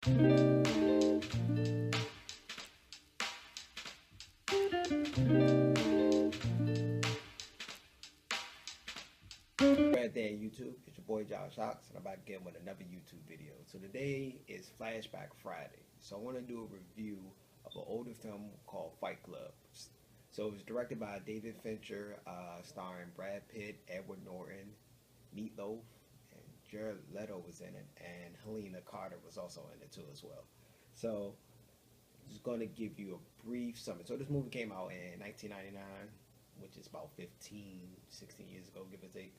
Right there in YouTube, it's your boy Josh Ox, and I'm about to get with another YouTube video. So today is Flashback Friday. So I want to do a review of an older film called Fight Club. So it was directed by David Fincher, starring Brad Pitt, Edward Norton, Meatloaf, and Jared Leto was in it, and Helena Carter was also in it too as well. So I'm just going to give you a brief summary. So this movie came out in 1999, which is about 15, 16 years ago, give or take.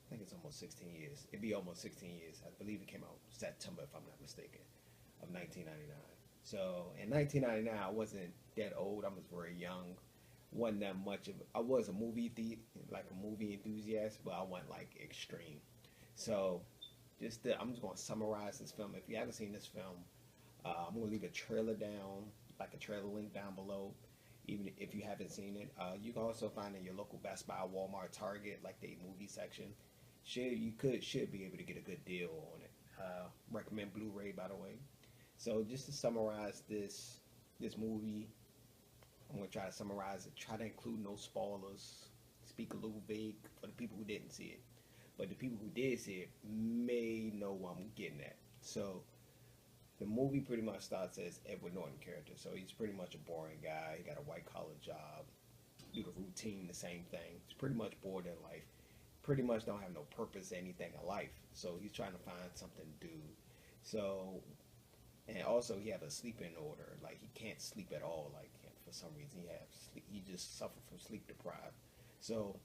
I think it's almost 16 years. It'd be almost 16 years. I believe it came out September, if I'm not mistaken, of 1999. So in 1999, I wasn't that old. I was very young. Wasn't that much of. I was a movie like a movie enthusiast, but I wasn't like extreme. So I'm just going to summarize this film. If you haven't seen this film, I'm going to leave a trailer down, like a trailer link down below. Even if you haven't seen it, you can also find it in your local Best Buy, Walmart, Target, like the movie section. Should be able to get a good deal on it. Recommend Blu-ray, by the way. So just to summarize this movie, I'm gonna try to summarize it. Try to include no spoilers. Speak a little vague for the people who didn't see it, but the people who did see it may know what I'm getting at. So the movie pretty much starts as Edward Norton character. So he's pretty much a boring guy. He got a white collar job, do the routine, the same thing. He's pretty much bored in life. Pretty much don't have no purpose, anything in life. So he's trying to find something to do. So, and also he have a sleeping order. Like he can't sleep at all. Like for some reason he just suffer from sleep deprived. So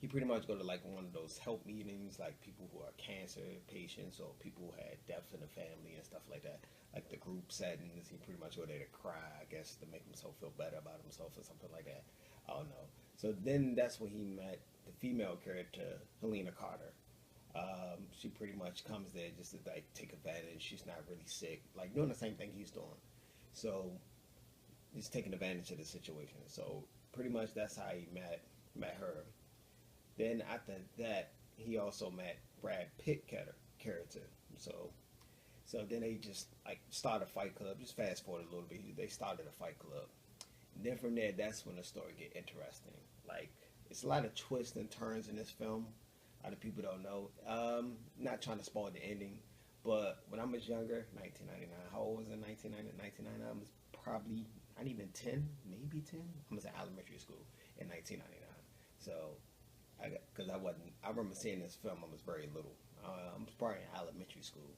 he pretty much go to like one of those help meetings, like people who are cancer patients or people who had death in the family and stuff like that. Like the group settings, he pretty much go there to cry, I guess, to make himself feel better about himself or something like that. I don't know. So then that's when he met the female character, Helena Carter. She pretty much comes there just to like take advantage. She's not really sick, like doing the same thing he's doing. So he's taking advantage of the situation. So pretty much that's how he met her. Then after that, he also met Brad Pitt character. So then they just like start a fight club. Just fast forward a little bit. They started a fight club. And then from there, that's when the story get interesting. Like it's a lot of twists and turns in this film. A lot of people don't know. Not trying to spoil the ending, but when I was younger, 1999. How old was I in 1999? I was probably not even 10, maybe 10. I was in elementary school in 1999. So I remember seeing this film. I was very little. I was probably in elementary school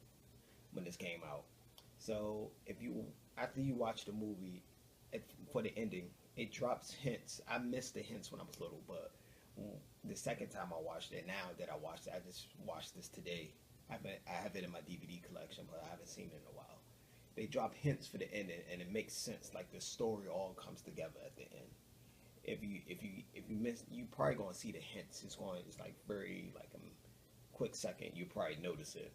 when this came out. So after you watch the movie, for the ending, it drops hints. I missed the hints when I was little, but the second time I watched it, now that I watched it, I just watched this today. I have it in my DVD collection, but I haven't seen it in a while. They drop hints for the ending, and it makes sense. Like the story all comes together at the end. If you miss, you probably gonna see the hints. It's like very like a quick second. You probably notice it.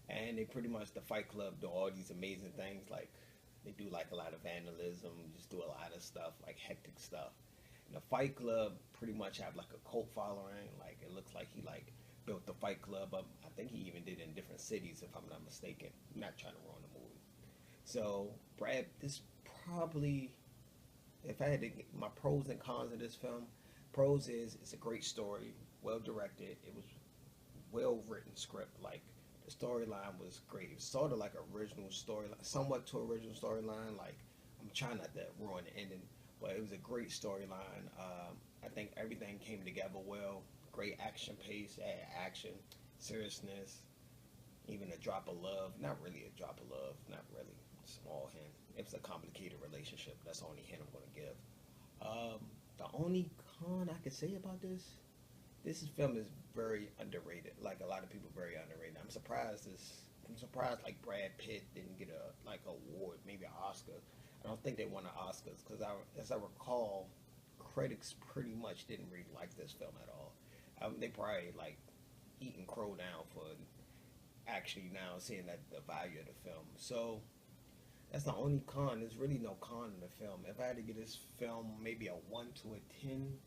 And they pretty much the Fight Club do all these amazing things. Like they do like a lot of vandalism, just do a lot of stuff, like hectic stuff. And the Fight Club pretty much have like a cult following. Like it looks like he like built the Fight Club up. I think he even did it in different cities, if I'm not mistaken. I'm not trying to ruin the movie. So this probably, if I had to get my pros and cons of this film, pros is it's a great story, well directed. It was well written script. Like the storyline was great. It was sort of like original storyline, somewhat to original storyline. Like I'm trying not to ruin the ending, but it was a great storyline. I think everything came together well. Great action pace, action, seriousness, even a drop of love. Not really a drop of love, not really. Small hint. It was a complicated relationship. That's the only hint I'm going to give. The only con I could say about this film is very underrated. Like a lot of people, very underrated. I'm surprised like Brad Pitt didn't get a like award, maybe an Oscar. I don't think they won an Oscars because as I recall, critics pretty much didn't really like this film at all. They probably like eating crow down for actually now seeing that the value of the film. So that's the only con. There's really no con in the film. If I had to give this film maybe a 1 to a 10,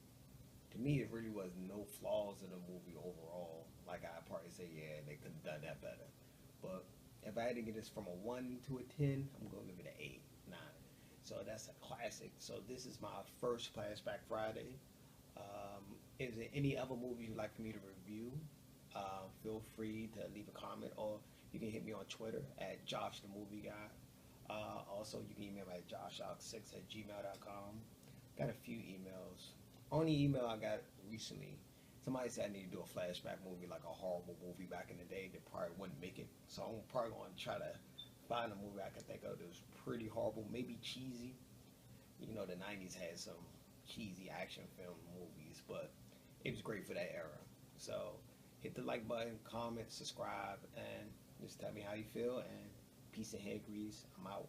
to me it really was no flaws in the movie overall. Like I'd probably say, yeah, they could have done that better. But If I had to give this from a 1 to a 10, I'm going to give it an 8, 9. So that's a classic. So this is my first Flashback Friday. Is there any other movies you'd like for me to review? Feel free to leave a comment, or you can hit me on Twitter at Josh the Movie Guy. Also, you can email me at joshshock6@gmail.com. Got a few emails. Only email I got recently, somebody said I need to do a flashback movie, like a horrible movie back in the day that probably wouldn't make it. So I'm probably going to try to find a movie I can think of that was pretty horrible, maybe cheesy. You know, the 90s had some cheesy action film movies, but it was great for that era. So hit the like button, comment, subscribe, and just tell me how you feel. And peace and hair grease. I'm out.